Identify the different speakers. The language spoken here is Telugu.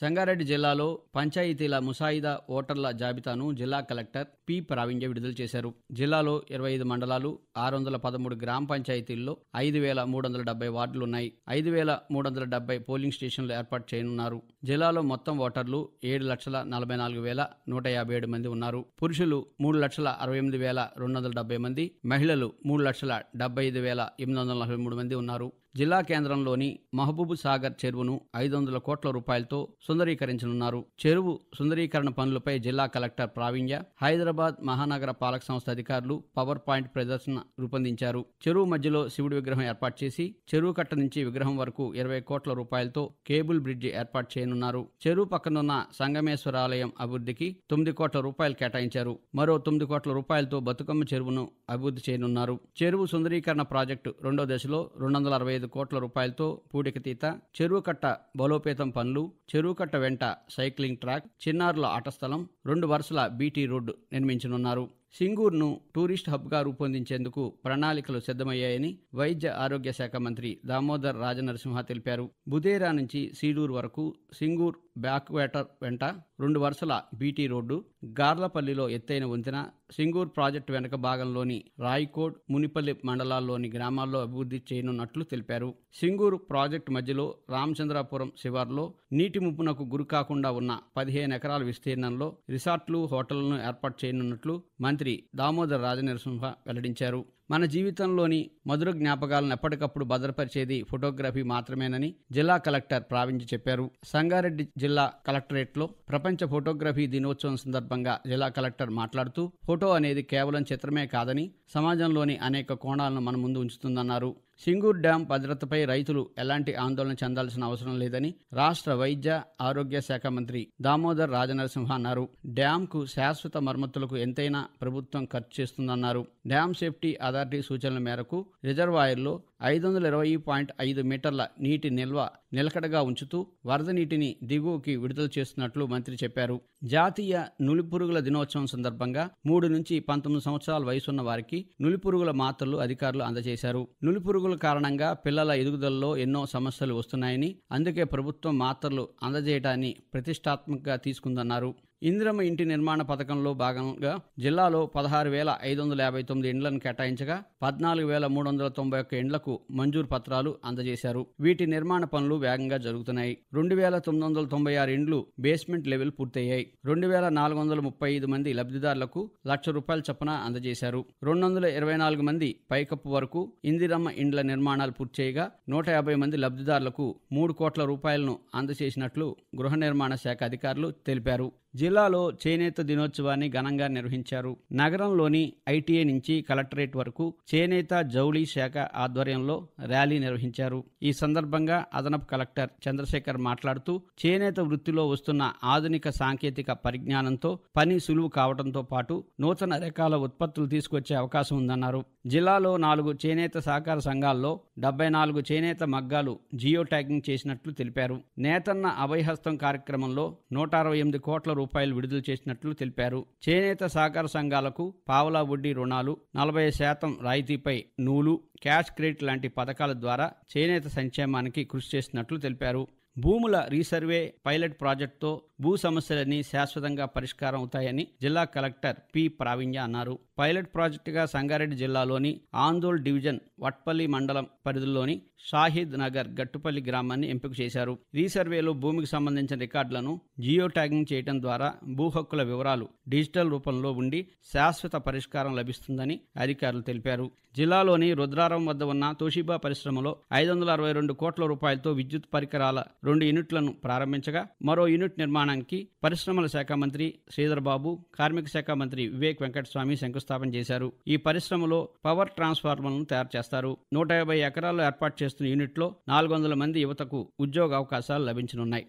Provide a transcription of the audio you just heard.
Speaker 1: సంగారెడ్డి జిల్లాలో పంచాయతీల ముసాయిదా ఓటర్ల జాబితాను జిల్లా కలెక్టర్ పి. ప్రావీణ్య విడుదల చేశారు. జిల్లాలో 25 మండలాలు, 613 గ్రామ పంచాయతీల్లో 5,370 వార్డులున్నాయి. 5,370 పోలింగ్ స్టేషన్లు ఏర్పాటు చేయనున్నారు. జిల్లాలో మొత్తం ఓటర్లు 7,44,157 మంది ఉన్నారు. పురుషులు 3,68,270 మంది, మహిళలు 3,75,843 మంది ఉన్నారు. జిల్లా కేంద్రంలోని మహబూబ్ సాగర్ చెరువును 500 కోట్ల రూపాయలతో సుందరీకరించనున్నారు. చెరువు సుందరీకరణ పనులపై జిల్లా కలెక్టర్ ప్రావీణ్య, హైదరాబాద్ మహానగర పాలక సంస్థ అధికారులు పవర్ పాయింట్ ప్రదర్శన రూపొందించారు. చెరువు మధ్యలో శివుడి విగ్రహం ఏర్పాటు చేసి చెరువు కట్ట నుంచి విగ్రహం వరకు 20 కోట్ల రూపాయలతో కేబుల్ బ్రిడ్జి ఏర్పాటు చేయనున్నారు. చెరువు పక్కనున్న సంగమేశ్వరాలయం అభివృద్ధికి 9 కోట్ల రూపాయలు కేటాయించారు. మరో 9 కోట్ల రూపాయలతో బతుకమ్మ చెరువును అభివృద్ధి చేయనున్నారు. చెరువు సుందరీకరణ ప్రాజెక్టు రెండో దశలో 265 కోట్ల రూపాయలతో పూడికతీత, చెరువు కట్ట బలోపేతం పనులు, చెరువు కట్ట వెంట సైక్లింగ్ ట్రాక్, చిన్నారుల ఆట స్థలం, 2 వరుసల బీటీ రోడ్డు నిర్మించనున్నారు. సింగూర్ను టూరిస్ట్ హబ్గా రూపొందించేందుకు ప్రణాళికలు సిద్ధమయ్యాయని వైద్య ఆరోగ్య శాఖ మంత్రి దామోదర్ రాజనరసింహ తెలిపారు. బుదేరా నుంచి సీడూరు వరకు సింగూర్ బ్యాక్ వాటర్ వెంట 2 వరుసల బీటీ రోడ్డు, గార్లపల్లిలో ఎత్తైన వంతెన, సింగూర్ ప్రాజెక్టు వెనుక భాగంలోని రాయికోడ్, మునిపల్లి మండలాల్లోని గ్రామాల్లో అభివృద్ధి చేయనున్నట్లు తెలిపారు. సింగూరు ప్రాజెక్టు మధ్యలో రామచంద్రాపురం శివార్లో నీటి ముప్పునకు గురికాకుండా ఉన్న 15 ఎకరాల విస్తీర్ణంలో రిసార్ట్లు, హోటళ్లను ఏర్పాటు చేయనున్నట్లు మంత్రి దామోదర్ రాజనరసింహ వెల్లడించారు. మన జీవితంలోని మధుర జ్ఞాపకాలను ఎప్పటికప్పుడు భద్రపరిచేది ఫోటోగ్రఫీ మాత్రమేనని జిల్లా కలెక్టర్ ప్రావీణ్య చెప్పారు. సంగారెడ్డి జిల్లా కలెక్టరేట్లో ప్రపంచ ఫోటోగ్రఫీ దినోత్సవం సందర్భంగా జిల్లా కలెక్టర్ మాట్లాడుతూ, ఫోటో అనేది కేవలం చిత్రమే కాదని సమాజంలోని అనేక కోణాలను మన ముందు ఉంచుతుందన్నారు. సింగూర్ డ్యాం భద్రతపై రైతులు ఎలాంటి ఆందోళన చెందాల్సిన అవసరం లేదని రాష్ట్ర వైద్య ఆరోగ్య శాఖ మంత్రి దామోదర్ రాజనరసింహ అన్నారు. డ్యాంకు శాశ్వత మరమ్మతులకు ఎంతైనా ప్రభుత్వం ఖర్చు చేస్తుందన్నారు. డ్యాం సేఫ్టీ అథారిటీ సూచనల మేరకు రిజర్వాయర్లో 520.5 మీటర్ల నీటి నిల్వ నిలకడగా ఉంచుతూ వరద నీటిని దిగువకి విడుదల చేస్తున్నట్లు మంత్రి చెప్పారు. జాతీయ నులిపురుగుల దినోత్సవం సందర్భంగా 3 నుంచి 19 సంవత్సరాల వయసున్న వారికి నులిపురుగుల మాత్రలు అధికారులు అందజేశారు. నులిపురుగుల కారణంగా పిల్లల ఎదుగుదలలో ఎన్నో సమస్యలు వస్తున్నాయని, అందుకే ప్రభుత్వం మాత్రలు అందజేయడాన్ని ప్రతిష్టాత్మకంగా తీసుకుందన్నారు. ఇందిరమ్మ ఇంటి నిర్మాణ పథకంలో భాగంగా జిల్లాలో 16,559 ఇండ్లను కేటాయించగా 14,391 ఇండ్లకు మంజూరు పత్రాలు అందజేశారు. వీటి నిర్మాణ పనులు వేగంగా జరుగుతున్నాయి. 2,996 ఇండ్లు బేస్మెంట్ లెవెల్ పూర్తయ్యాయి. 2,435 మంది లబ్ధిదారులకు ₹1,00,000 చొప్పున అందజేశారు. 224 మంది పైకప్పు వరకు ఇందిరమ్మ ఇండ్ల నిర్మాణాలు పూర్తి చేయగా 150 మంది లబ్ధిదారులకు 3 కోట్ల రూపాయలను అందజేసినట్లు గృహ నిర్మాణ శాఖ అధికారులు తెలిపారు. జిల్లాలో చేనేత దినోత్సవాన్ని ఘనంగా నిర్వహించారు. నగరంలోని ఐటీఐ నుంచి కలెక్టరేట్ వరకు చేనేత జౌళి శాఖ ఆధ్వర్యంలో ర్యాలీ నిర్వహించారు. ఈ సందర్భంగా అదనపు కలెక్టర్ చంద్రశేఖర్ మాట్లాడుతూ, చేనేత వృత్తిలో వస్తున్న ఆధునిక సాంకేతిక పరిజ్ఞానంతో పని సులువు కావడంతో పాటు నూతన రకాల ఉత్పత్తులు తీసుకొచ్చే అవకాశం ఉందన్నారు. జిల్లాలో 4 చేనేత సహకార సంఘాల్లో 74 చేనేత మగ్గాలు జియో ట్యాగింగ్ చేసినట్లు తెలిపారు. నేతన్న అభయహస్తం కార్యక్రమంలో 168 కోట్ల రూపాయలు విడుదల చేసినట్లు తెలిపారు. చేనేత సహకార సంఘాలకు పావలా వడ్డీ రుణాలు, 40% రాయితీపై నూలు, క్యాష్ క్రెడిట్ లాంటి పథకాల ద్వారా చేనేత సంక్షేమానికి కృషి చేసినట్లు తెలిపారు. భూముల రీసర్వే పైలట్ ప్రాజెక్టుతో భూ సమస్యలన్నీ శాశ్వతంగా పరిష్కారం అవుతాయని జిల్లా కలెక్టర్ పి. ప్రావీణ్య అన్నారు. పైలట్ ప్రాజెక్టుగా సంగారెడ్డి జిల్లాలోని ఆందోళ్ డివిజన్ వట్పల్లి మండలం పరిధిలోని షాహిద్ నగర్ గట్టుపల్లి గ్రామాన్ని ఎంపిక చేశారు. రీసర్వేలో భూమికి సంబంధించిన రికార్డులను జియో ట్యాగింగ్ చేయడం ద్వారా భూ హక్కుల వివరాలు డిజిటల్ రూపంలో ఉండి శాశ్వత పరిష్కారం లభిస్తుందని అధికారులు తెలిపారు. జిల్లాలోని రుద్రారం వద్ద ఉన్న తోషిబా పరిశ్రమలో 562 కోట్ల రూపాయలతో విద్యుత్ పరికరాల 2 యూనిట్లను ప్రారంభించగా మరో యూనిట్ నిర్మాణానికి పరిశ్రమల శాఖ మంత్రి శ్రీధర్ బాబు, కార్మిక శాఖ మంత్రి వివేక్ వెంకటస్వామి శంకుస్థాపన చేశారు. ఈ పరిశ్రమలో పవర్ ట్రాన్స్ఫార్మర్లను తయారు చేస్తారు. 150 ఎకరాల్లో ఏర్పాటు చేస్తున్న యూనిట్లో 400 మంది యువతకు ఉద్యోగ అవకాశాలు లభించనున్నాయి.